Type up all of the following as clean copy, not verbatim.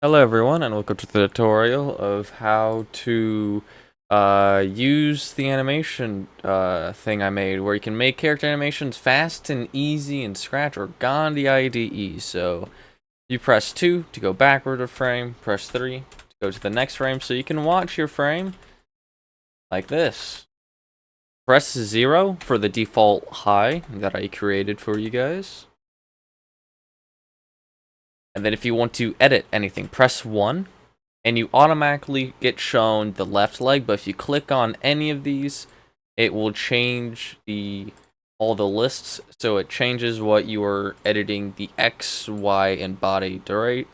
Hello everyone, and welcome to the tutorial of how to use the animation thing I made, where you can make character animations fast and easy in Scratch or Gandi Ide. So you press 2 to go backward a frame, press 3 to go to the next frame, so you can watch your frame like this. Press 0 for the default high that I created for you guys. And then if you want to edit anything, press 1. And you automatically get shown the left leg, but if you click on any of these, it will change all the lists, so it changes what you are editing, the X, Y, and body dir.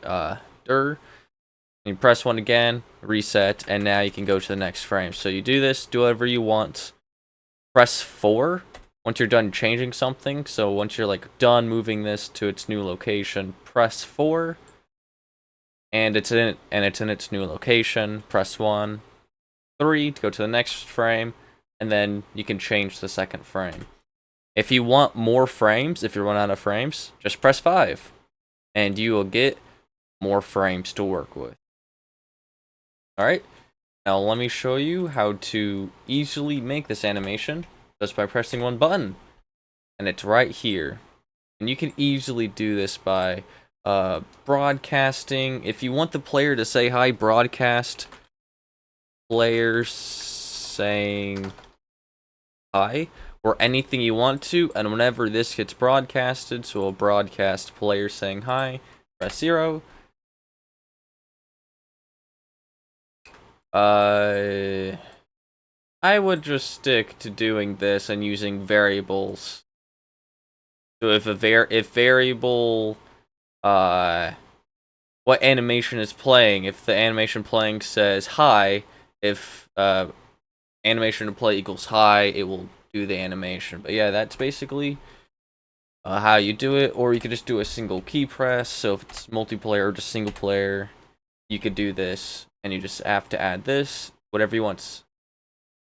You press 1 again, reset, and now you can go to the next frame. So you do this, do whatever you want. Press 4 once you're done changing something. So once you're like done moving this to its new location, press 4. And it's in its new location. Press 1, 3 to go to the next frame, and then you can change the second frame. If you want more frames, if you run out of frames, just press 5, and you will get more frames to work with. Alright, now let me show you how to easily make this animation just by pressing one button, and it's right here. And you can easily do this by broadcasting. If you want the player to say hi, broadcast player saying hi, or anything you want to, and whenever this gets broadcasted, so we'll broadcast player saying hi, press 0. I would just stick to doing this and using variables. So if variable what animation is playing, if the animation playing says hi, if animation to play equals hi, it will do the animation. But yeah, that's basically how you do it. Or you could just do a single key press. So if it's multiplayer or just single player, you could do this, and you just have to add this, whatever you want.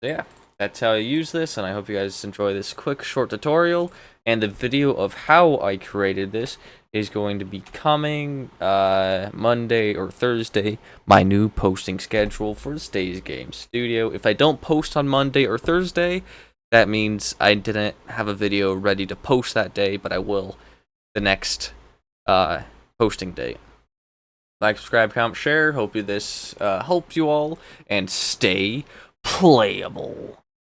So yeah, that's how you use this, and I hope you guys enjoy this quick short tutorial. And the video of how I created this is going to be coming Monday or Thursday, my new posting schedule for StayzGamezStudio. If I don't post on Monday or Thursday, that means I didn't have a video ready to post that day, but I will the next posting date. Like, subscribe, comment, share. Hope this helps you all, and stay playable.